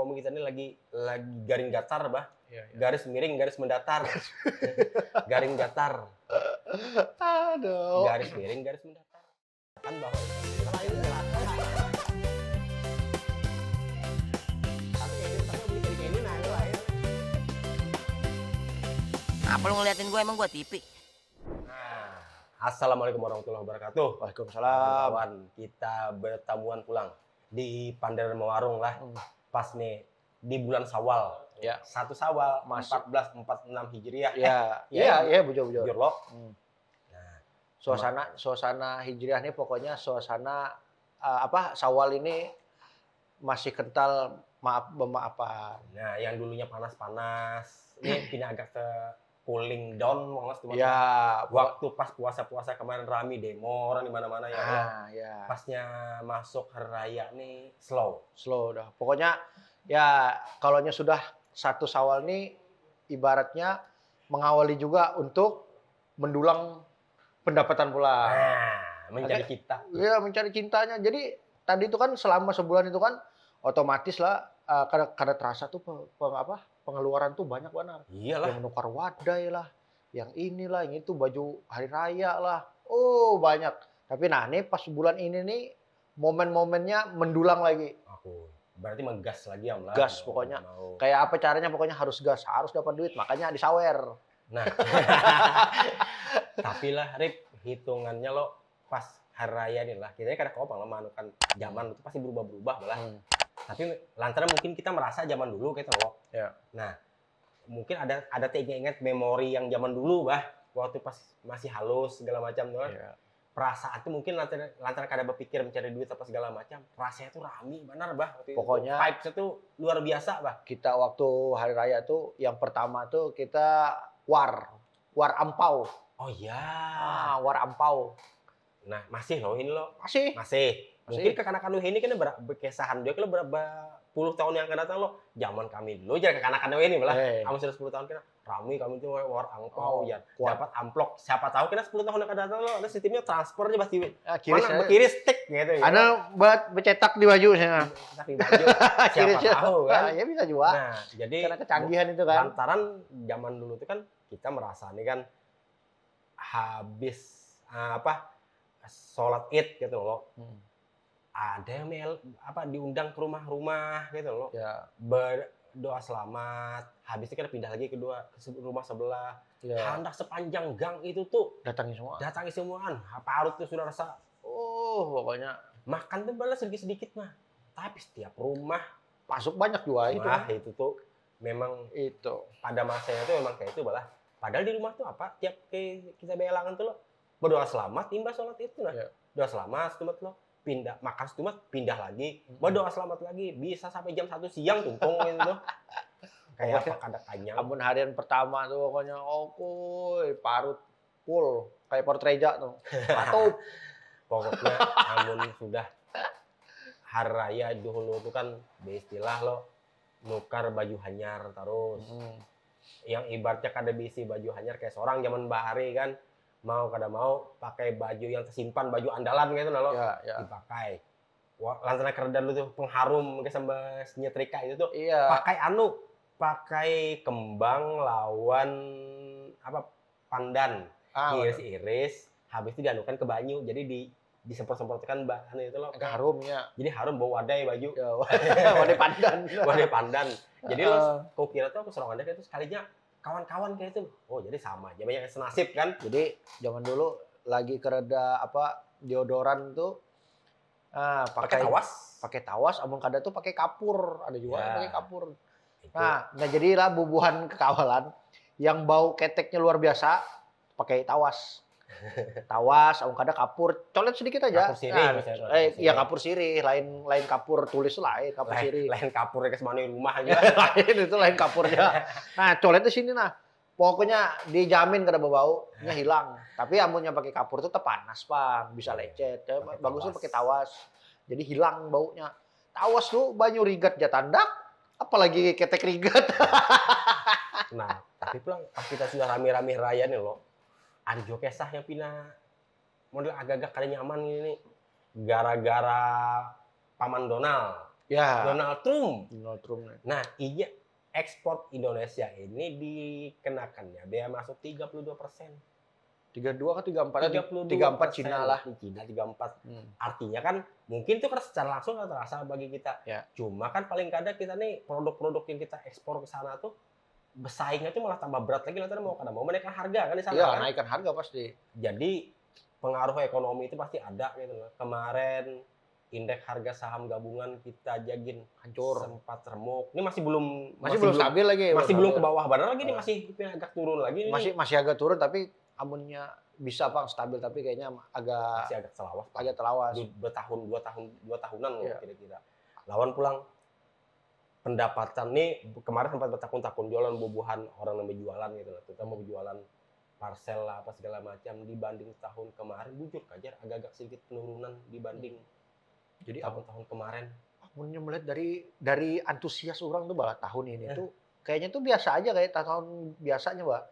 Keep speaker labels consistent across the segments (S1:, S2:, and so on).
S1: ekonomi kita ini lagi garing datar, bah.
S2: Iya, iya.
S1: Garis miring, garis mendatar. Garing datar.
S2: Aduh.
S1: Garis miring, garis mendatar. Kan bahwa itu
S3: Apa lu ngeliatin gue, emang gue TV?
S1: Nah, assalamualaikum warahmatullahi wabarakatuh.
S2: Waalaikumsalam.
S1: Kawan, kita bertamuan pulang di Panderan Mewarung lah. Pas nih di bulan Syawal.
S2: Ya.
S1: 1 Syawal
S2: Masuk.
S1: 1446 Hijriah.
S2: Iya, bujur.
S1: Jujur lo.
S2: Nah, suasana Hijriah ini pokoknya suasana Syawal ini masih kental maaf-maafan.
S1: Nah, yang dulunya panas-panas, ini pindah agak ke cooling down, Mas.
S2: Ya,
S1: Waktu pas puasa-puasa kemarin rame demo orang di mana-mana ya.
S2: ya.
S1: Pasnya masuk hari raya nih slow
S2: Slow dah. Pokoknya ya kalaunya sudah 1 Syawal nih ibaratnya mengawali juga untuk mendulang pendapatan pula.
S1: Mencari kita.
S2: Iya, mencari cintanya. Jadi tadi itu kan selama sebulan itu kan otomatis lah karena terasa tuh pengeluaran tuh banyak benar.
S1: Iyalah.
S2: Yang menukar wadai lah, yang inilah, yang itu baju hari raya lah. Oh, banyak. Tapi nah, ini pas bulan ini nih momen-momennya mendulang lagi.
S1: Aku berarti menggas lagi ya, lah.
S2: Gas pokoknya. Kayak apa caranya pokoknya harus gas, harus dapat duit, makanya disawer.
S1: Nah. Tapi lah, Rip, hitungannya lo pas hari raya nih lah. Kita kadang kopang manukan zaman itu pasti berubah-berubah lah. Tapi lantaran mungkin kita merasa zaman dulu gitu loh.
S2: Ya.
S1: Nah, mungkin ada ingat memori yang zaman dulu, bah. Waktu pas masih halus segala macam tuh.
S2: Ya.
S1: Perasaan tuh mungkin lantaran kada berpikir mencari duit apa segala macam. Rasanya tuh rame benar, bah. Waktu
S2: Pokoknya
S1: vibes itu luar biasa, bah.
S2: Kita waktu hari raya tuh yang pertama tuh kita war ampau.
S1: Oh iya.
S2: War ampau.
S1: Nah, masih loh ini loh.
S2: Masih.
S1: Mungkin kekanakan lu ini kan berkesahan dia kalau berapa puluh tahun yang akan datang lo. Zaman kami dulu aja kekanakan lu ini malah. Kamu sudah 10 tahun kena rame kami tuh war angpau ya. Dapat amplop. Siapa tahu kena 10 tahun yang akan datang lo ada sistemnya transfer aja pasti. Mana berkiris stick gitu ya.
S2: Ada buat bercetak di baju saya.
S1: Cetak di baju. Siapa tahu kan.
S2: Ya bisa juga.
S1: Nah, jadi
S2: karena kecanggihan itu kan.
S1: Lantaran zaman dulu itu kan kita merasa nih kan habis sholat Id gitu loh. Ada yang diundang ke rumah-rumah gitu loh.
S2: Ya.
S1: Berdoa selamat. Habis itu kita pindah lagi ke rumah sebelah.
S2: Ya.
S1: Hendak sepanjang gang itu tuh
S2: Datangi semuaan.
S1: Parut tuh sudah rasa.
S2: Pokoknya
S1: Makan tuh balas sedikit-sedikit mah. Tapi setiap rumah
S2: masuk banyak juga itu.
S1: Itu tuh memang
S2: itu.
S1: pada masanya tuh memang kayak itu balah. Padahal di rumah tuh tiap kita belangan tuh lo berdoa selamat imbas sholat itu nah.
S2: Ya.
S1: Doa selamat setumat lo. Pindah makan setumat pindah lagi berdoa selamat lagi bisa sampai jam 1 siang tungtung gitu kayak apa kada kanyang.
S2: Amun harian pertama tuh pokoknya parut full kayak portreja tuh patup.
S1: Pokoknya amun sudah hari raya dulu tuh kan istilah lo nukar baju hanyar terus yang ibaratnya kada bisi baju hanyar kayak seorang zaman bahari kan mau kada mau pakai baju yang tersimpan baju andalan gitu lo
S2: ya.
S1: Dipakai lantaran keredan lu tuh pengharum kayak sama nyetrika itu tuh
S2: iya.
S1: pakai kembang lawan pandan iris habis itu dianukan ke banyu jadi disemprot-semprotkan bahan itu lo
S2: harumnya
S1: jadi harum bau wadai baju
S2: wadai pandan
S1: jadi lo kau kira tuh aku serong anda kayak itu sekalinya kawan-kawan kayak itu. Oh, jadi sama aja banyak senasib kan.
S2: Jadi zaman dulu lagi kereda deodoran tuh pakai tawas, amun kada tuh pakai kapur. Ada juga yang pakai kapur. Itu. Nah, jadilah bubuhan kekawalan yang bau keteknya luar biasa pakai tawas. Amun kada kapur, colet sedikit aja.
S1: Kapur sirih.
S2: Iya kapur sirih, lain kapur tulis lain kapur sirih.
S1: Lain kapur ke semana rumah aja.
S2: Lain itu lain kapurnya. Nah, colet di sini nah. Pokoknya dijamin kada bau-baunya hilang. Tapi amunnya pakai kapur tuh panas, Bang. Bisa lecet. Bagusnya pakai tawas. Jadi hilang baunya. Tawas tuh banyu rigat jatandak, apalagi ketek rigat.
S1: Nah, tapi pulang pas kita sudah rame-rame raya nih loh. Ada juga kisah yang pindah model agak-agak kada nyaman ini gara-gara Paman Donald.
S2: Ya.
S1: Donald Trump.
S2: Donald Trump.
S1: Nah, iya ekspor Indonesia ini dikenakannya bea masuk 32%.
S2: 32 ke 34? 34 Cina lah.
S1: Cina 34. Artinya kan mungkin itu kan secara langsung nggak terasa bagi kita.
S2: Ya.
S1: Cuma kan paling kadang kita nih produk-produk yang kita ekspor ke sana tuh bersaingnya tuh malah tambah berat lagi nanti mau menaikkan harga kan di sana.
S2: Iya,
S1: kan?
S2: naikkan harga pasti.
S1: Jadi pengaruh ekonomi itu pasti ada gitu loh. Kemarin indeks harga saham gabungan kita jagin
S2: Hancur.
S1: sempat remuk. Ini masih belum
S2: stabil lagi.
S1: Masih belum ke bawah benar lagi nih, masih agak turun lagi nih.
S2: Masih agak turun tapi amunnya bisa Bang stabil tapi kayaknya
S1: masih agak telawas.
S2: Agak telawas.
S1: 2 tahunan loh
S2: Iya.
S1: kira-kira. Lawan pulang pendapatan nih kemarin sempat bertakun-takun jualan buah-buahan orang yang berjualan gitu loh. Terutama berjualan parcel lah apa segala macam dibanding tahun kemarin jujur aja agak-agak sedikit penurunan dibanding
S2: Jadi
S1: tahun-tahun kemarin.
S2: amunnya melihat dari antusias orang tuh bahwa tahun ini tuh kayaknya tuh biasa aja kayak tahun biasanya, Mbak.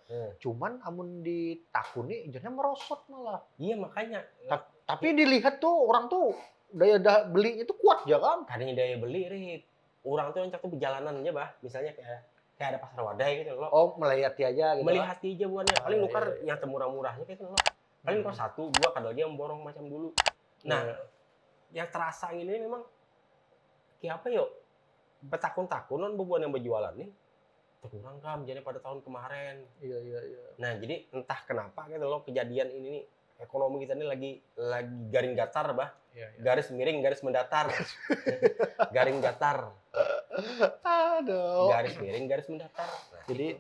S2: Cuman amun di tahun ini injanya merosot malah.
S1: Iya makanya.
S2: Tapi dilihat tuh orang tuh daya belinya tuh kuat ya kan?
S1: Kadang daya beli, Rip. Orang tuh yang tuh perjalanan aja, bah. Misalnya kayak ada pasar wadai gitu loh.
S2: Oh, melihati aja gitu.
S1: Melihati aja buannya. Paling nukar
S2: iya.
S1: yang temurah-murahnya gitu loh. Paling nukar 1, 2 kadang lagi yang borong macam dulu. Nah, yang terasa ini memang kayak apa yuk? Betakun-takunan bubuan yang berjualan nih. Terkurang kan jadi pada tahun kemarin.
S2: Iya.
S1: Nah, jadi entah kenapa gitu loh kejadian ini nih ekonomi kita ini lagi garing datar, bah.
S2: Iya.
S1: Garis miring, garis mendatar. Garing datar.
S2: Aduh.
S1: Garis miring, garis mendatar. Nah,
S2: jadi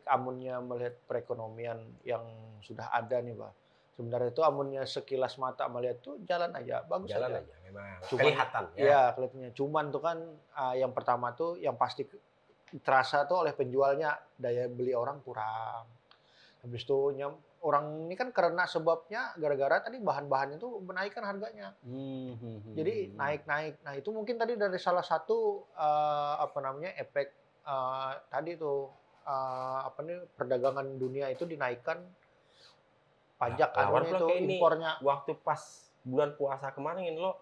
S2: amunnya melihat perekonomian yang sudah ada nih, Pak. Sebenarnya itu amunnya sekilas mata melihat tuh jalan aja, bagus
S1: jalan
S2: aja.
S1: aja memang.
S2: Cuman,
S1: kelihatan ya.
S2: Iya, kelihatannya. Cuman tuh kan yang pertama tuh yang pasti terasa tuh oleh penjualnya daya beli orang kurang. Habis itu orang ini kan karena sebabnya gara-gara tadi bahan-bahan itu menaikkan harganya. Jadi naik-naik. Nah, itu mungkin tadi dari salah satu efek tadi tuh perdagangan dunia itu dinaikkan pajak
S1: lawan
S2: itu impornya.
S1: Waktu pas bulan puasa kemarin lo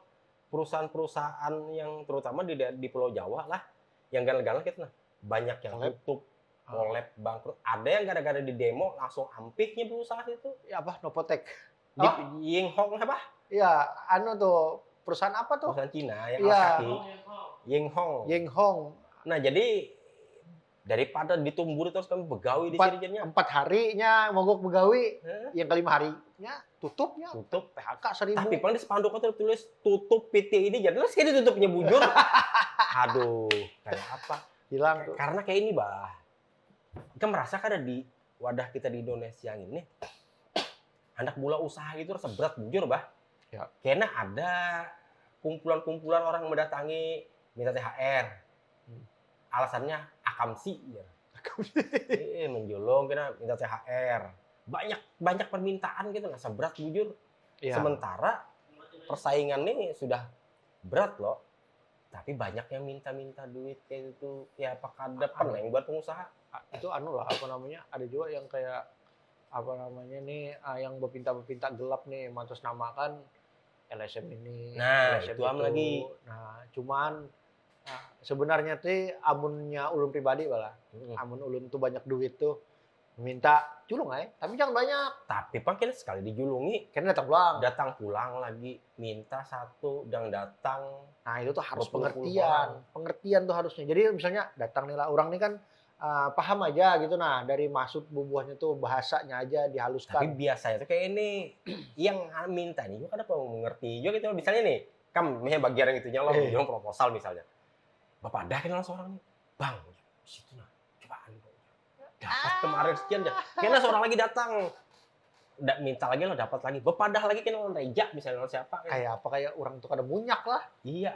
S1: perusahaan-perusahaan yang terutama di Pulau Jawa lah yang gagal-gagal gitu nah banyak yang tutup, kolab, bangkrut. Ada yang gara-gara di demo langsung ampiknya perusahaan itu.
S2: Ya apa? Nopotek.
S1: Yinghong apa?
S2: Iya, tuh perusahaan apa tuh?
S1: Perusahaan Cina yang
S2: Kaki.
S1: Yinghong. Nah, jadi daripada ditumbur terus kami begawi di sini
S2: 4 harinya mogok begawi, yang kelima harinya tutup PHK 1.000.
S1: Tapi paling di spanduk itu tulis tutup PT ini jadi terus kayak ditutupnya bujur. Aduh, kayak apa?
S2: Hilang tuh.
S1: Karena kayak ini, bah. Kita merasa kan ada di wadah kita di Indonesia ini anak mula usaha itu rasa berat bujur, bah.
S2: Ya.
S1: Karena ada kumpulan-kumpulan orang mendatangi minta THR. Alasannya akamsi ya. Menjolong kena minta THR. Banyak permintaan gitu nggak seberat bujur. Ya. Sementara persaingannya sudah berat loh. Tapi banyak yang minta duit kayak gitu. Ya apakah ada peneng buat pengusaha?
S2: Itu ada juga yang kayak yang berpinta gelap nih mengatasnamakan LSM ini.
S1: Nah,
S2: LSM
S1: itu lagi.
S2: Nah, cuman sebenarnya tuh amunnya ulun pribadi bala. Amun ulun tuh banyak duit tuh minta julung tapi jangan banyak.
S1: Tapi kan sekali dijulungi,
S2: kan datang pulang
S1: lagi minta satu dan datang.
S2: Nah, itu tuh harus pengertian tuh harusnya. Jadi misalnya datang nih lah orang ini kan paham aja gitu dari maksud bubuhnya tuh bahasanya aja dihaluskan.
S1: Tapi biasanya tuh kayak ini yang minta nih juga ada mengerti juga gitu. Misalnya nih, misalnya bagian yang itunya lo jual proposal misalnya. Bapak dah kenal seorang nih, bang, situ cobaan dapat kemarin sekian dah. Karena seorang lagi datang, minta lagi lo dapat lagi. Bapak dah lagi kenal Reja misalnya siapa?
S2: Kayak apa kayak orang tuh kada munyak lah.
S1: Iya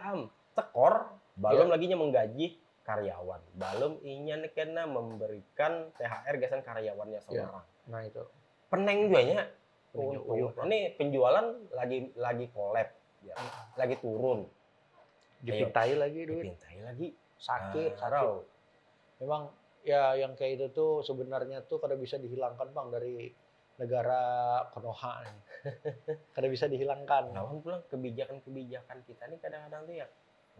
S1: tekor, belum laginya menggaji karyawan, belum ingin kena memberikan THR gasan karyawannya seorang.
S2: Nah itu
S1: peneng jualnya. Ini penjualan lagi collab, ya. Lagi turun.
S2: Dipintai lagi duit. Sakit. Memang ya yang kayak itu tuh sebenarnya tuh kada bisa dihilangkan bang dari negara Konoha kada bisa dihilangkan.
S1: Lawan pulang kebijakan kita nih kadang-kadang tuh ya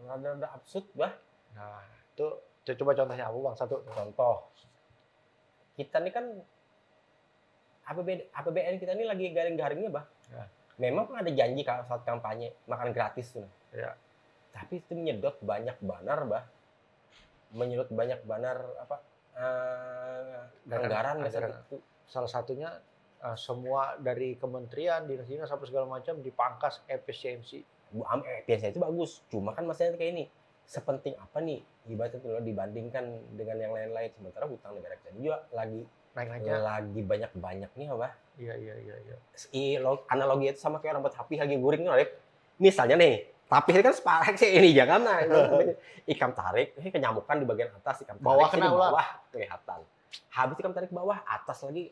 S1: Rada-rada absurd, bah.
S2: Nah, itu coba contohnya apa Bang? Satu.
S1: Contoh, kita nih kan APBN kita ini lagi garing-garingnya, bah.
S2: Ya.
S1: Memang kan ada janji kalau saat kampanye makan gratis tuh.
S2: Ya.
S1: Tapi itu menyedot banyak banner, bah. Menyedot banyak banner anggaran itu.
S2: Salah satunya semua dari kementerian, dinas-dinas apa segala macam dipangkas efisiensi.
S1: Biasanya itu bagus, cuma kan masalahnya kayak ini. Sepenting apa nih ibaratnya tuh dibandingkan dengan yang lain-lain, sementara hutang negara kita juga lagi banyak nih apa?
S2: Iya.
S1: Analogi itu sama kayak orang buat tapi lagi guring nih, misalnya nih, tapi kan separek sih ini jangan lah. Ikam tarik, ini kenyamukan di bagian atas, ikam tarik
S2: bawah
S1: di bawah kelihatan. Habis ikam tarik ke bawah, atas lagi.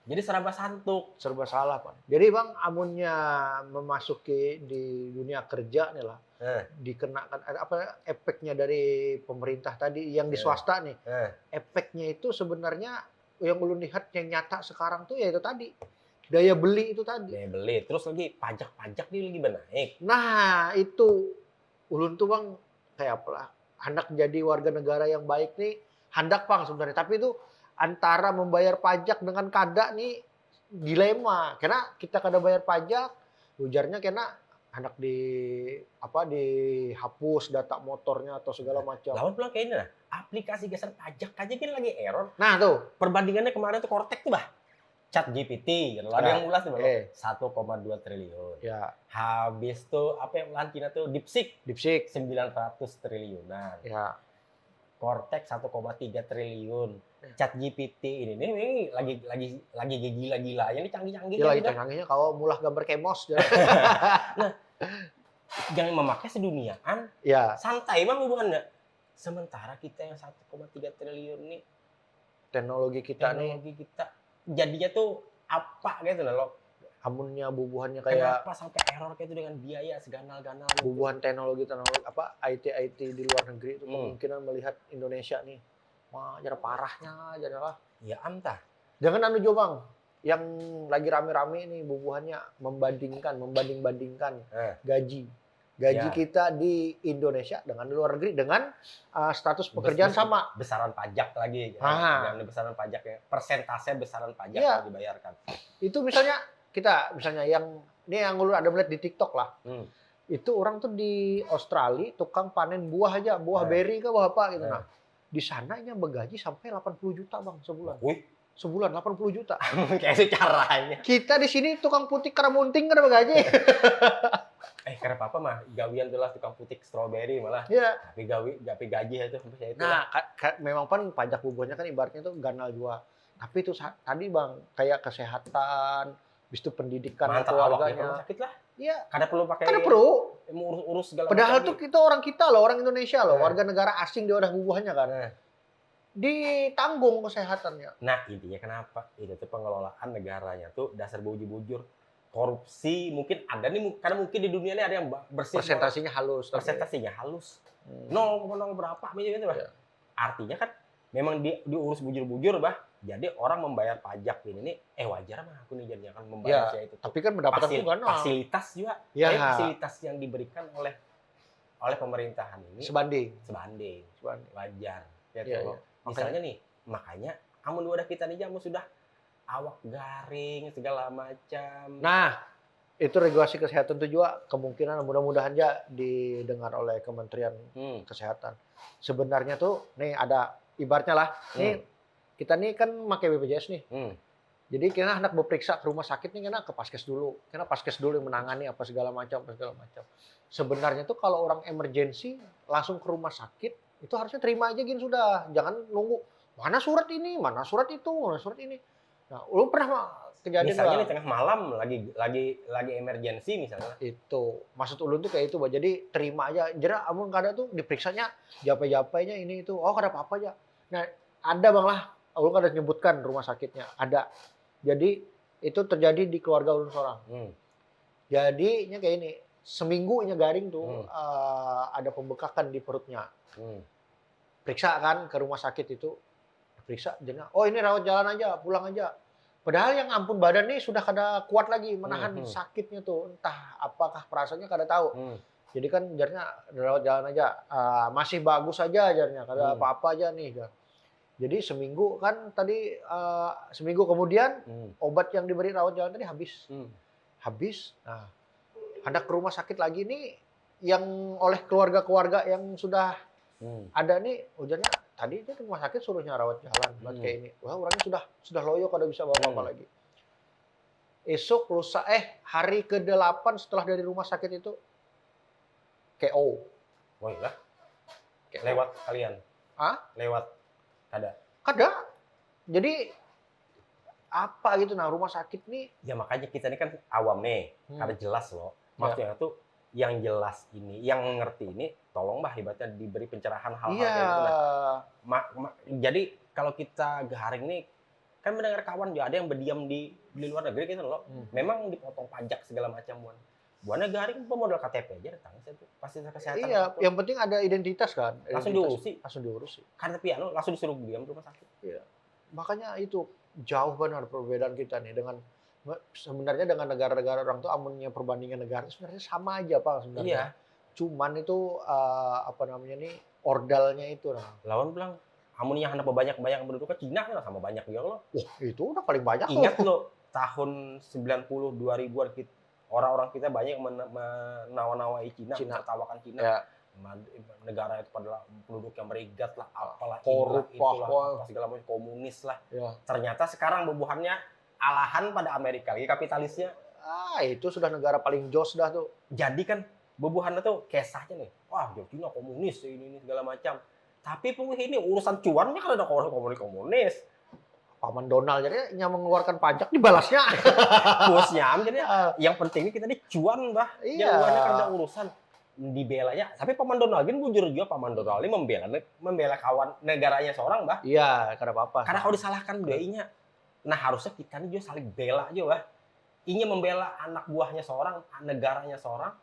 S1: Jadi serba santuk.
S2: Serba salah, Pak. Jadi Bang, amunnya memasuki di dunia kerja nih lah, dikenakan apa efeknya dari pemerintah tadi yang di swasta nih. Efeknya itu sebenarnya yang ulun lihat yang nyata sekarang tuh ya itu tadi. Daya beli itu tadi.
S1: Daya beli. Terus lagi pajak nih lagi naik.
S2: Nah, itu ulun tuh Bang kayak apalah. Hendak jadi warga negara yang baik nih, hendak Bang sebenarnya. Tapi itu antara membayar pajak dengan kada nih dilema. Karena kita kada bayar pajak, ujarnya karena hendak dihapus data motornya atau segala macam.
S1: Lawan pulang kayak ini lah. Aplikasi geser pajak aja kan lagi error.
S2: Nah tuh.
S1: Perbandingannya kemarin tuh Cortex tuh bah. ChatGPT, ada yang ulas tuh 1,2 triliun.
S2: Ya.
S1: Habis tuh apa yang lahan Cina tuh DeepSeek 900 triliunan.
S2: Ya.
S1: Cortex 1,3 triliun. ChatGPT ini nih lagi gila-gila. Ini canggih-canggih.
S2: Lagi canggihnya kalau mulah gambar kemos.
S1: Nah, yang memakai seduniaan,
S2: ya.
S1: Santai mah hubungannya. Sementara kita yang 1,3 triliun nih,
S2: teknologi kita
S1: jadinya tuh apa gitu loh.
S2: Amunnya bubuhannya kayak
S1: kenapa sampai error kayak itu dengan biaya seganal-ganal
S2: bubuhan teknologi apa IT di luar negeri itu kemungkinan melihat Indonesia nih jadi parahnya jadilah
S1: ya antah.
S2: Jangan Bang yang lagi rame-rame nih bubuhannya membanding-bandingkan gaji kita di Indonesia dengan di luar negeri dengan status pekerjaan sama
S1: besaran pajak lagi dengan besaran pajaknya persentase besaran pajak yang dibayarkan
S2: itu misalnya yang lu ada melihat di TikTok lah. Itu orang tuh di Australia tukang panen buah aja, buah berry ke buah apa gitu. Nah, di sananya bergaji sampai 80 juta Bang sebulan. Sebulan 80 juta.
S1: Kayak itu caranya.
S2: Kita di sini tukang putik keramunting kan bergaji.
S1: Karena apa mah gawian tuh lah tukang putik strawberry malah.
S2: Iya.
S1: Tapi gaji itu sampai itu.
S2: Nah, memang kan pajak bubuhannya kan ibaratnya tuh ganal juga. Tapi itu tadi Bang, kayak kesehatan, habis itu pendidikan keluarganya.
S1: Sakit lah.
S2: Iya.
S1: Karena perlu urus segala
S2: padahal tuh orang Indonesia loh, warga negara asing di wadah bubuhannya kan. Ditanggung kesehatannya.
S1: Nah, intinya kenapa? Itu tuh pengelolaan negaranya tuh dasar bujur-bujur. Korupsi mungkin ada nih karena mungkin di dunia ini ada yang bersih.
S2: Persentasinya halus.
S1: 0,0 berapa gitu bah. Ya. Artinya kan memang diurus bujur-bujur bah. Jadi orang membayar pajak ini wajar mah aku nih jadinya kan membayar itu.
S2: Tapi kan pendapatan itu kan
S1: fasilitas juga. Fasilitas yang diberikan oleh pemerintahan ini sebanding. Wajar. Misalnya nih, makanya amun wadah kita nih jamu sudah awak garing segala macam.
S2: Nah, itu regulasi kesehatan itu juga kemungkinan mudah-mudahan aja didengar oleh Kementerian Kesehatan. Sebenarnya tuh nih ada ibaratnya lah, nih kita nih kan pakai BPJS nih. Jadi kita hendak berperiksa ke rumah sakit nih kena ke paskes dulu. Karena paskes dulu yang menangani apa segala macam. Sebenarnya tuh kalau orang emergensi langsung ke rumah sakit itu harusnya terima aja gini sudah. Jangan nunggu mana surat ini, mana surat itu, mana surat ini. Nah, lu pernah kejadian
S1: misalnya di tengah malam lagi emergensi misalnya.
S2: Itu maksud ulun tuh kayak itu, Bah. Jadi terima aja. Jadi amun kada tuh diperiksanya japai-japainya ini itu. Oh, kada apa-apa aja. Nah, ada Bang lah. Ulun kada nyebutkan rumah sakitnya. Ada. Jadi itu terjadi di keluarga ulun seorang. Jadinya kayak ini. Seminggu garing tuh ada pembekakan di perutnya. Periksa kan ke rumah sakit itu. Periksa jenah. Oh, ini rawat jalan aja, pulang aja. Padahal yang ampun badan nih sudah kada kuat lagi menahan sakitnya tuh. Entah apakah perasaannya kada tahu. Jadi kan jarnya rawat jalan aja, masih bagus aja jarnya, kada apa-apa aja nih. Jadi seminggu kan tadi, seminggu kemudian obat yang diberi rawat jalan tadi habis. Habis, nah hendak ke rumah sakit lagi nih, yang oleh keluarga-keluarga yang sudah ada nih, ujarnya tadi itu rumah sakit suruhnya rawat jalan buat kayak ini. Wah orangnya sudah loyo kada bisa bawa-bawa lagi. Esok lusa hari ke-8 setelah dari rumah sakit itu KO.
S1: Wah, lah. Lewat kalian. Lewat kada. Jadi apa gitu, nah rumah sakit nih. Ya makanya kita ini kan awam nih, kada jelas loh. Maksudnya tuh yang jelas ini, yang ngerti ini, tolong bah ibaratnya diberi pencerahan hal-hal kayak gitu. Jadi kalau kita garing nih, kan mendengar kawan juga ada yang berdiam di luar negeri gitu loh. Memang dipotong pajak segala macam buana garing pemodal KTP aja datang itu pasti kesehatan. Iya,
S2: yang penting ada identitas kan.
S1: Langsung diurusi. Karena tapi langsung disuruh diam di rumah sakit. Iya.
S2: Makanya itu jauh benar perbedaan kita nih dengan sebenarnya dengan negara-negara orang tuh amunnya perbandingan negara sebenarnya sama aja Pak sebenarnya. Iya. Cuman itu ordalnya itu
S1: Lawan bilang amunnya hendak banyak penduduk ke Cina kan sama banyak juga loh.
S2: Itu udah paling banyak.
S1: Ingat loh tahun 90 2000-an orang-orang kita banyak menawa-nawai Cina, menertawakan Cina. Ya. Negara itu pada penduduk yang berigat lah, apalah
S2: korup
S1: itulah, segala macam komunis lah. Ya. Ternyata sekarang bubuhannya alahan pada Amerika lagi kapitalisnya.
S2: Itu sudah negara paling jos dah tuh.
S1: Jadi kan bubuhannya tuh kisahnya nih. Wah, Cina komunis ini segala macam. Tapi ini urusan cuannya kalau ada komunis.
S2: Paman Donald jadi yang mengeluarkan pajak dibalasnya.
S1: Bosnya jadi yang pentingnya kita ini cuan, bah. Yang luarnya kan ada urusan dibelanya. Tapi Paman Donald kan bujur juga Paman Donald ini membela kawan negaranya seorang, bah.
S2: Iya, karena apa-apa.
S1: Karena kalau disalahkan doi-nya. Nah, harusnya kita ini juga saling bela aja, bah. Inya membela anak buahnya seorang, negaranya seorang.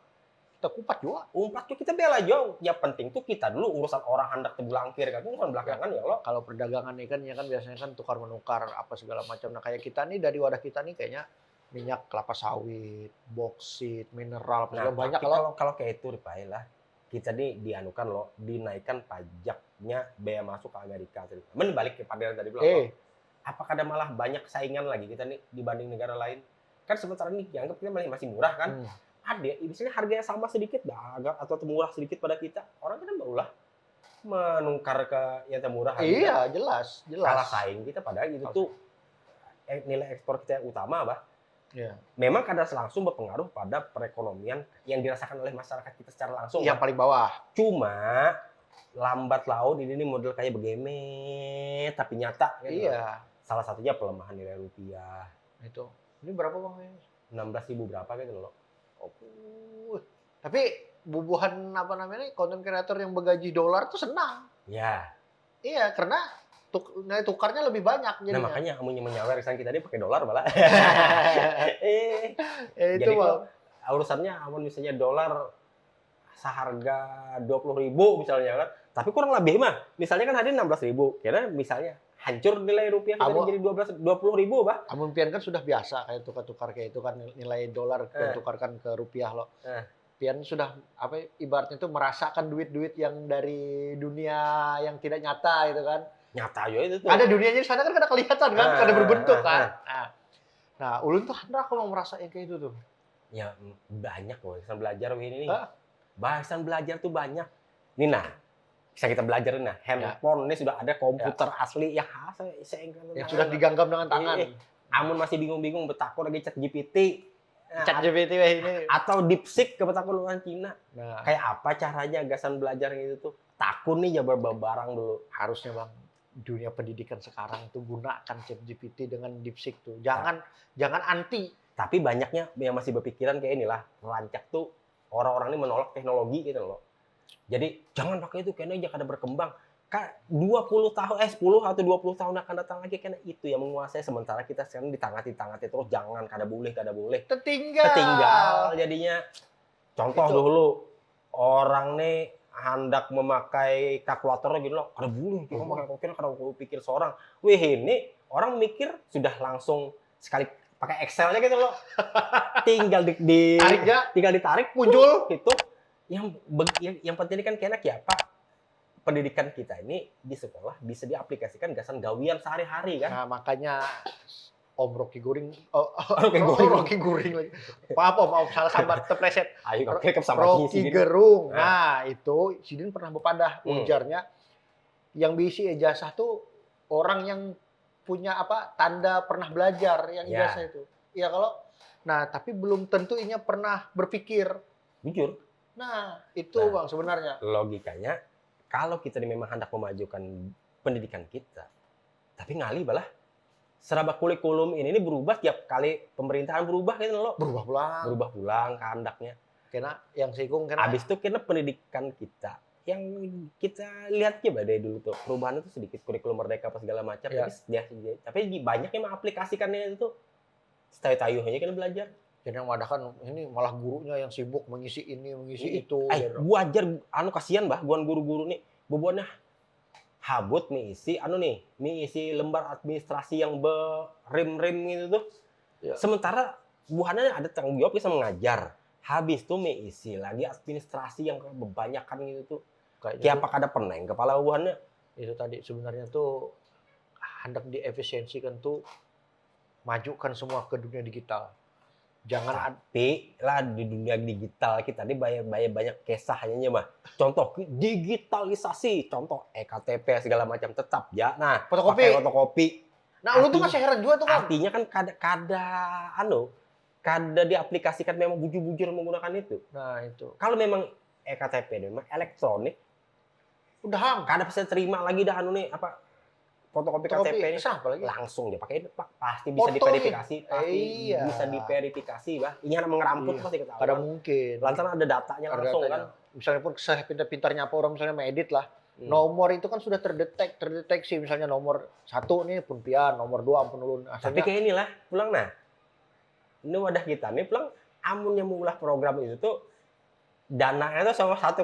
S2: Kita umpat juga
S1: kita bela jauh. Ya penting tuh kita dulu urusan orang hendak tebelangkir kan bukan belakangan ya lo.
S2: Kalau perdagangan nih kan ya kan biasanya kan tukar menukar apa segala macam. Nah kayak kita nih dari wadah kita nih kayaknya minyak kelapa sawit, boksit, mineral, banyak
S1: kalau kayak itu lah. Kita nih dianukan lo, dinaikkan pajaknya bea masuk ke Amerika. Men balik ke padaran tadi bilang. Apakah ada malah banyak saingan lagi kita nih dibanding negara lain? Kan sementara ini dianggap kita masih murah kan? Ada, misalnya harganya sama sedikit atau murah sedikit pada kita, orang kan maulah menukar ke yang termurah.
S2: Iya, jelas.
S1: Kalah saing kita padahal itu tuh nilai ekspor kita yang utama, bah. Iya. Memang kadang langsung berpengaruh pada perekonomian yang dirasakan oleh masyarakat kita secara langsung.
S2: Yang paling bawah.
S1: Cuma lambat laun ini model kayak begini, tapi nyata. Kan?
S2: Iya.
S1: Salah satunya pelemahan nilai rupiah.
S2: Itu. Ini berapa bang?
S1: 16.000 berapa gitu loh.
S2: Tapi bubuhan konten kreator yang bergaji dolar tuh senang.
S1: Ya.
S2: Iya, karena nilai tukarnya lebih banyak.
S1: Nah makanya amunnya menyawer kita ini pakai dolar malah.
S2: Itu
S1: urusannya amun misalnya dolar seharga 20.000 misalnya kan, tapi kurang lebih mah. Misalnya kan hari 16.000, kira misalnya hancur nilai rupiah kita jadi 20.000, bah.
S2: Amun pian kan sudah biasa kayak tukar-tukar kayak itu kan nilai dolar tukarkan ke rupiah lo. Pian sudah ibaratnya itu merasakan duit-duit yang dari dunia yang tidak nyata itu kan.
S1: Nyata aja itu tuh.
S2: Ada dunianya di sana kan kada kelihatan kan, kada berbentuk kan. Nah, ulun tuh hendak mau merasa yang kayak itu tuh.
S1: Ya banyak loh, bahasan belajar ini nih. Bahasan belajar tuh banyak. Nih nah, bisa kita belajar nih. Handphone ini sudah ada komputer asli yang
S2: sudah digenggam dengan tangan.
S1: Amun masih bingung-bingung betakun lagi ChatGPT.
S2: ChatGPT ini
S1: atau DeepSeek ke betakun luar Cina. Nah. Kayak apa caranya gasan belajar gitu tuh? Takun nih jabar barang dulu.
S2: Harusnya bang, dunia pendidikan sekarang tuh gunakan ChatGPT dengan DeepSeek tuh. Jangan anti.
S1: Tapi banyaknya yang masih berpikiran kayak inilah, rancak tuh orang-orang ini menolak teknologi gitu loh. Jadi jangan pakai itu karena aja kada berkembang. 20 tahun 10 atau 20 tahun akan datang lagi karena itu yang menguasai, sementara kita sekarang ditangati terus jangan kada boleh. Tertinggal jadinya. Contoh itu. Dulu orang nih hendak memakai kalkulator gitu loh. Kada boleh kita pakai kokir, kada pikir seorang. Wih ini orang mikir sudah langsung sekali pakai Excel aja gitu loh. Tinggal tinggal ditarik muncul gitu. yang penting kan kayaknya ya Pak, pendidikan kita ini di sekolah bisa diaplikasikan gasan gawian sehari-hari kan.
S2: Nah, makanya Om Rocky Guring,
S1: Rocky Guring.
S2: Rocky Guring lagi. Maaf, salah sambat, terpleset.
S1: Ayo oke sama
S2: Rocky Gerung. Nah, itu Sidin pernah bepadah ujarnya yang bisi ijazah tuh orang yang punya tanda pernah belajar yang ijazah itu. Iya tapi belum tentu inya pernah berpikir.
S1: Jujur.
S2: Nah, itu Bang sebenarnya.
S1: Logikanya kalau kita memang hendak memajukan pendidikan kita, tapi ngali balah seraba kurikulum ini berubah tiap kali pemerintahan berubah gitu loh. Berubah pulang kehendaknya.
S2: Karena yang sikung karena
S1: habis itu karena pendidikan kita yang kita lihat aja dari dulu tuh perubahan itu sedikit kurikulum merdeka apa segala macam tapi banyak yang mengaplikasikannya itu tayu-tayuhnya kan belajar.
S2: Jadi yang wadahkan ini malah gurunya yang sibuk mengisi ini mengisi itu.
S1: Gua ajar kasihan bah guan guru-guru nih bebuannya habut nih isi lembar administrasi yang berem-rem gitu tuh. Ya. Sementara buahnya ada tanggung jawab bisa mengajar. Habis tuh isi lagi administrasi yang kebanyakan gitu tuh. Kayak apa kada peneng kepala buahnya.
S2: Itu tadi sebenarnya tuh hendak diefisiensikan tuh majukan semua ke dunia digital. Jangan
S1: tapi lah di dunia digital kita ini banyak kisahnya mah. Contoh digitalisasi, contoh EKTP segala macam tetap ya. Nah, fotokopi.
S2: Nah, lu tuh masih heran juga tuh kan.
S1: Artinya kan kada diaplikasikan memang bujur-bujur menggunakan itu.
S2: Nah, itu.
S1: Kalau memang EKTP memang elektronik udah kada bisa terima lagi dah fotokopi KTP ini langsung dia pakai pasti bisa diverifikasi, bisa diverifikasi bah. Ini anak mengeramput pasti ketahuan.
S2: Kada mungkin.
S1: Lantaran ada datanya langsung kan.
S2: Misalnya pun sepintar-pintarnya apa orang misalnya mengedit lah. Nomor itu kan sudah terdeteksi misalnya nomor 1 nih pun pian, nomor 2 ampun ulun.
S1: Tapi kayak inilah pulang ini wadah kita nih pulang amun yang mengulah program itu tuh dananya tuh sama 1,3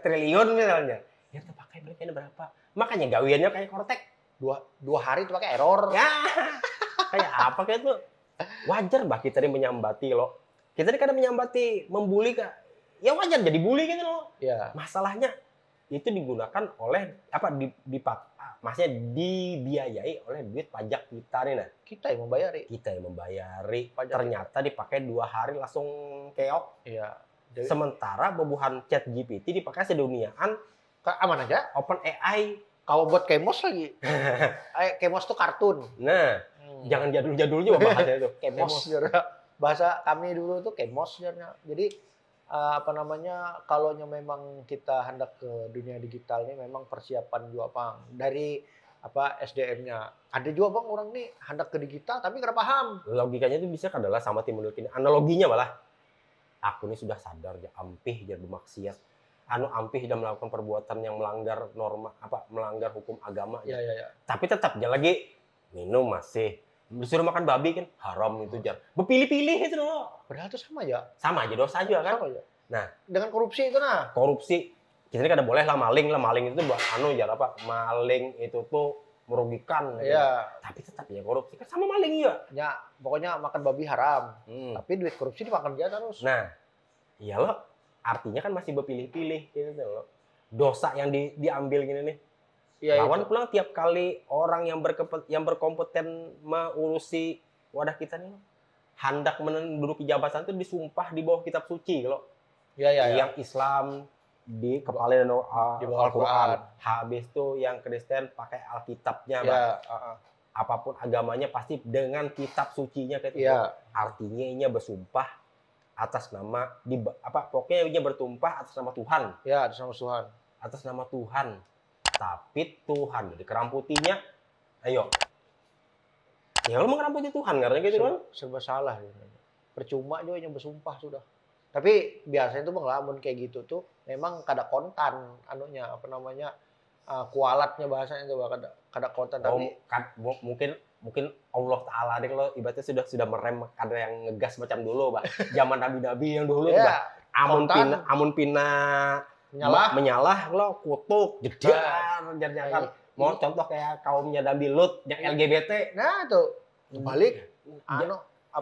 S1: triliun misalnya. Ya terpakai berarti berapa? Makanya gawiannya kayak kortek.
S2: Dua hari itu pakai error.
S1: Ya, kayak apa kayak itu? Wajar bah kita ini menyambati loh. Kita ini kadang menyambati, membuli kak. Ya wajar jadi bully gitu loh.
S2: Ya.
S1: Masalahnya itu digunakan oleh maksudnya dibiayai oleh duit pajak kita nih nah.
S2: Kita yang membayari.
S1: Ternyata dipakai 2 hari langsung keok.
S2: Iya.
S1: Sementara bebuhan chat GPT dipakai seduniaan.
S2: Aman aja.
S1: Open AI.
S2: Kalau buat Kemos lagi. Kemos tuh kartun.
S1: Nah, jangan jadul-jadul juga bahasanya itu.
S2: Kemos. Bahasa kami dulu tuh Kemos. Jadi kalau memang kita hendak ke dunia digital ini memang persiapan juga Bang. Dari SDM-nya. Ada juga Bang orang nih hendak ke digital tapi nggak paham.
S1: Logikanya itu bisa adalah sama timur ini. Analoginya malah aku ini sudah sadar ya ampih jadi maksiat. Ampih sudah melakukan perbuatan yang melanggar norma melanggar hukum agama
S2: ya.
S1: Tapi tetap dia lagi minum masih disuruh makan babi kan haram itu jar berpilih-pilih itu loh
S2: padahal itu sama aja
S1: dosa juga kan
S2: sama aja.
S1: Nah
S2: dengan korupsi itu korupsi
S1: kita ini kada boleh lah maling itu buat maling itu tuh merugikan
S2: ya.
S1: Tapi tetap ya korupsi kan sama maling
S2: ya pokoknya makan babi haram tapi duit korupsi dimakan dia terus.
S1: Nah iya loh artinya kan masih berpilih-pilih gitu loh. Dosa yang diambil gini nih. Ya, lawan pulang tiap kali orang yang berkompeten mengurusi wadah kita nih hendak menduduki jabatan itu disumpah di bawah kitab suci loh. Yang Islam di kepala di bawah Al-Qur'an. Habis itu yang Kristen pakai Alkitabnya. Apapun agamanya pasti dengan kitab sucinya gitu. Artinya ini bersumpah atas nama pokoknya dia bertumpah atas nama Tuhan.
S2: Ya, atas nama Tuhan.
S1: Atas nama Tuhan. Tapi Tuhan jadi keramputinya. Ayo. Ya lo mengeramputi Tuhan karena gitu kan?
S2: Serba salah. Percuma juga yang bersumpah sudah. Tapi biasanya tuh Bang kayak gitu tuh memang kada kontan kualatnya bahasanya tuh kada kontan tapi mungkin Allah Ta'ala deh kalau ibaratnya sudah merem kada yang ngegas macam dulu, Pak. Zaman nabi-nabi yang dulu tuh, Pak. Amun pina menyalah lo kutuk, jedar kan. Mau contoh kayak kaumnya Nabi Lut yang LGBT. Nah, tuh balik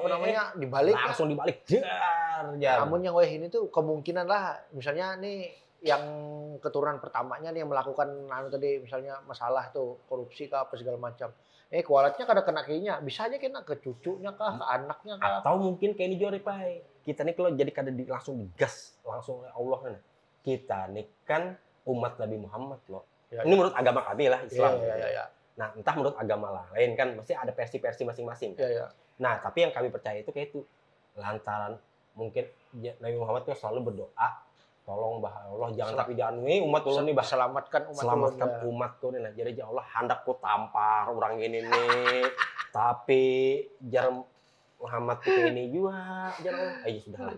S2: namanya dibalik.
S1: Langsung dibalik. Jar.
S2: Namun yang weh ini tuh kemungkinan lah, misalnya nih yang keturunan pertamanya nih yang melakukan tadi misalnya masalah tuh korupsi kah apa segala macam. Kualatnya kada kena kayaknya, bisa aja kena ke cucunya kah, ke anaknya kah.
S1: Atau mungkin kayak ini Jori Pai. Kita nih kalau jadi kada langsung digas langsung oleh Allah kan. Kita nih kan umat Nabi Muhammad loh.
S2: Ya,
S1: ini menurut agama kami lah Islam.
S2: Ya.
S1: Nah, entah menurut agama lain kan masih ada versi-versi masing-masing.
S2: Ya.
S1: Nah, tapi yang kami percaya itu kayak itu. Lantaran mungkin Nabi Muhammad tuh selalu berdoa, tolong Allah jangan umat ulun nih
S2: selamatkan
S1: umatku nih. Jadi ya Allah handakku tampar orang ini nih. Tapi jar Muhammad itu ini juga jar Allah. Ayo sudah lah.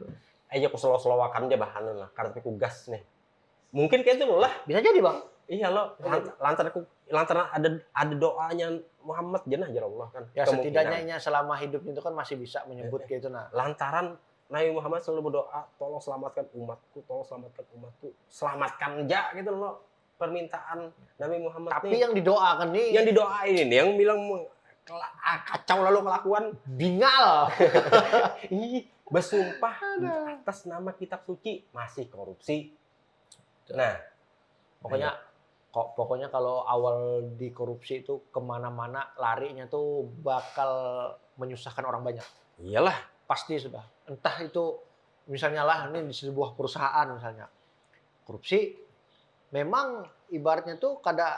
S1: Ayo aku slow-slowakan aja bahanan lah karena aku gas nih. Mungkin kayak itu lah.
S2: Bisa jadi, Bang.
S1: Iya lo, lantaran ada doanya Muhammad jenah jar Allah kan.
S2: Ya setidaknya selama hidupnya itu kan masih bisa menyebut kayak itu nah.
S1: Lantaran Nabi Muhammad selalu berdoa, tolong selamatkan umatku, selamatkan aja gitu loh permintaan Nabi Muhammad.
S2: Tapi nih, yang didoakan nih,
S1: yang didoain ini, yang bilang kacau lalu kelakuan,
S2: bingal,
S1: bersumpah atas nama kitab suci masih korupsi. Nah,
S2: pokoknya kalau awal di korupsi itu kemana-mana larinya tuh bakal menyusahkan orang banyak.
S1: Iyalah.
S2: Pasti sudah. Entah itu misalnya lah ini di sebuah perusahaan misalnya. Korupsi memang ibaratnya tuh kada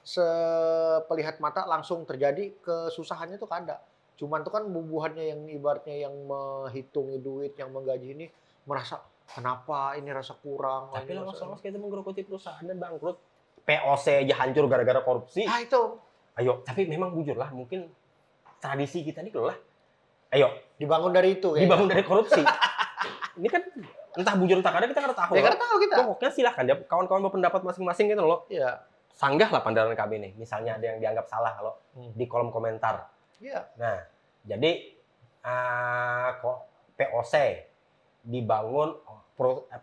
S2: sepelihat mata langsung terjadi, kesusahannya tuh kada. Cuman tuh kan bubuhannya yang ibaratnya yang menghitung duit, yang menggaji ini merasa kenapa ini rasa kurang.
S1: Tapi langsung kita menggerogoti perusahaan dan bangkrut. POC aja hancur gara-gara korupsi.
S2: Ah itu.
S1: Ayo, tapi memang bujur lah mungkin tradisi kita ini lah. Ayo,
S2: dibangun dari itu.
S1: Dibangun dari korupsi. Ini kan entah bujur entah kada kita kada tahu.
S2: Ya kada tahu kita.
S1: Pokoknya silakan ya kawan-kawan berpendapat masing-masing gitu loh.
S2: Iya.
S1: Sanggah lah pandangan kami nih. Misalnya ada yang dianggap salah kalau di kolom komentar.
S2: Iya.
S1: Nah, jadi POC dibangun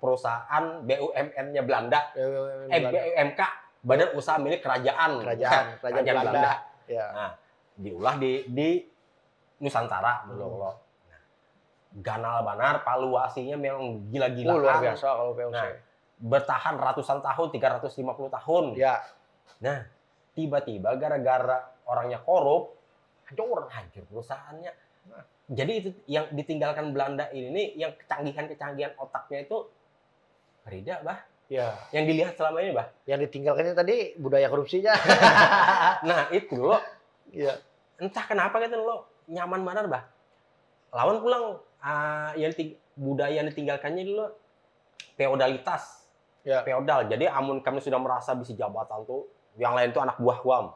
S1: perusahaan BUMN-nya Belanda. BUMK, Badan Usaha Milik Kerajaan Belanda.
S2: Ya.
S1: Nah, diulah di Nusantara dulu loh. Nah, ganal banar, valuasinya memang gila-gilaan.
S2: Luar biasa kalau POC.
S1: Nah, bertahan ratusan tahun, 350 tahun.
S2: Ya.
S1: Nah, tiba-tiba gara-gara orangnya korup, hancur perusahaannya. Nah, jadi itu yang ditinggalkan Belanda ini nih, yang kecanggihan-kecanggihan otaknya itu beda, bah.
S2: Ya.
S1: Yang dilihat selama ini, bah.
S2: Yang ditinggalkannya tadi budaya korupsinya.
S1: Nah, itu loh.
S2: Iya.
S1: Entah kenapa gitu loh. Nyaman mana bah lawan pulang budaya yang ditinggalkannya dulu feodalitas
S2: ya.
S1: Feodal. Jadi amun kami sudah merasa bisi jabatan tuh yang lain tuh anak buah kuam,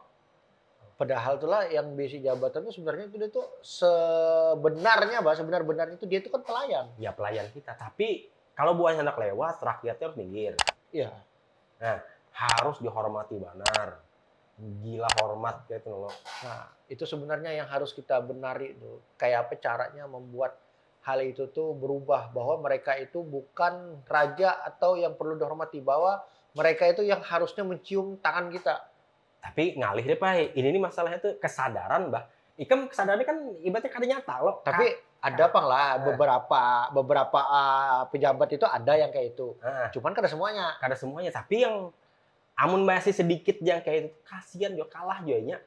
S2: padahal itulah yang bisi jabatan itu sebenarnya itu tuh sebenarnya sebenar-benarnya itu dia itu kan pelayan
S1: kita, tapi kalau buahnya anak lewat rakyatnya harus minggir.
S2: Iya.
S1: Nah, harus dihormati benar. Gila hormat kayak itu loh.
S2: Nah, itu sebenarnya yang harus kita benari tuh. Kayak apa caranya membuat hal itu tuh berubah, bahwa mereka itu bukan raja atau yang perlu dihormati, bahwa mereka itu yang harusnya mencium tangan kita.
S1: Tapi ngalih deh, Pak. Ini nih masalahnya tuh kesadaran, Bah. Ikam kesadarannya kan ibaratnya kada nyata loh.
S2: Tapi ada bang lah beberapa pejabat itu ada yang kayak itu. Cuman kada semuanya.
S1: Kada semuanya, tapi yang amun masih sedikit yang kayak itu, kasihan juga kalah juga.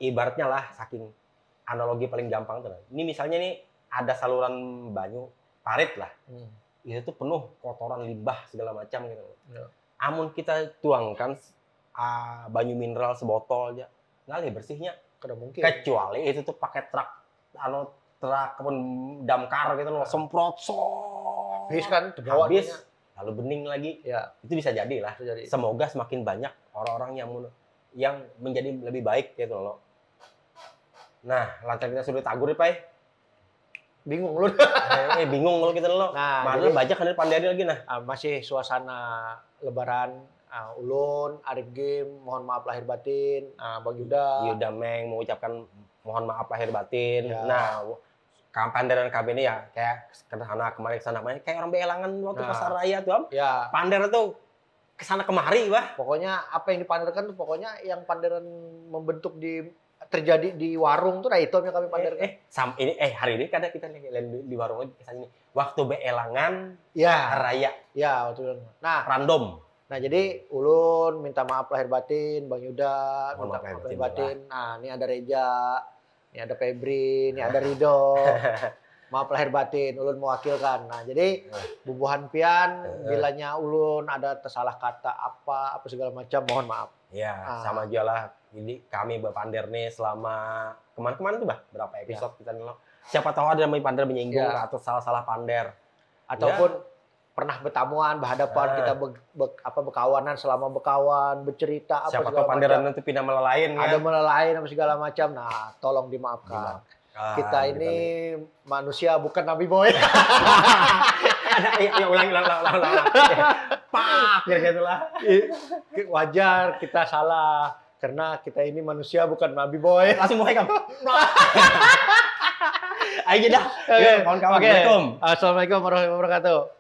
S1: Ibaratnya lah, saking analogi paling gampang tuh. Ini misalnya nih ada saluran banyu parit lah. Itu tuh penuh kotoran limbah segala macam gitu. Ya. Amun kita tuangkan banyu mineral sebotol aja, ngalih bersihnya.
S2: Kada mungkin.
S1: Kecuali itu tuh pakai truk kebun damkar gitu loh, semprot
S2: habis kan terbawa
S1: habis lalu bening lagi.
S2: Ya.
S1: Itu bisa jadi lah. Semoga semakin banyak orang-orang yang menjadi lebih baik gitu loh. Nah, lantaran kita sudah tagur ya, Pak.
S2: Bingung lu.
S1: Bingung lu gitu loh.
S2: Nah,
S1: mana banyak kan pandai lagi nah.
S2: Masih suasana lebaran, ulun, Arif Game, mohon maaf lahir batin, Bang
S1: Yuda Meng mengucapkan mohon maaf lahir batin. Ya. Nah, Panderan KB ini ya kayak kesana kemari kesana kemari kayak orang belangan waktu pasar raya tuh, Am.
S2: Ya.
S1: Panderan tuh kesana kemari, Bah.
S2: Pokoknya apa yang dipanderkan tuh pokoknya yang panderan membentuk di terjadi di warung tuh, nah itu yang kami pandarkan.
S1: Hari ini kadang kita di warung ini waktu beelangan
S2: Ya,
S1: raya
S2: ya waktu itu. Nah,
S1: random.
S2: nah jadi ulun minta maaf lahir batin, Bang Yuda
S1: Mohon
S2: minta
S1: maaf
S2: maaf
S1: lahir
S2: lahir batin. Nah, ini ada Reja, ini ada Febri, ini ada Rido. Maaf lahir batin, ulun mewakilkan. Nah, jadi bubuhan pian bilanya ulun ada tersalah kata apa segala macam, mohon maaf.
S1: Ya, sama aja lah. Jadi kami berpander nih selama kemarin tuh berapa episode kita nih lo. Siapa tahu ada yang pander menyinggung atau salah-salah pander.
S2: Ataupun pernah bertamuan, berhadapan kita berkawanan selama berkawan, bercerita apa
S1: siapa
S2: segala
S1: tahu panderan
S2: macam.
S1: itu pindah melelain kan.
S2: Ada melelain apa segala macam. Nah, tolong dimaafkan. Kita ini manusia bukan Nabi Boy.
S1: Ada ulang. Pak, gitu lah.
S2: Wajar kita salah karena kita ini manusia bukan Nabi Boy.
S1: Langsung mulai kamu. Ayo dah.
S2: Oke,
S1: kawan-kawan. Assalamualaikum.
S2: Assalamualaikum warahmatullahi wabarakatuh.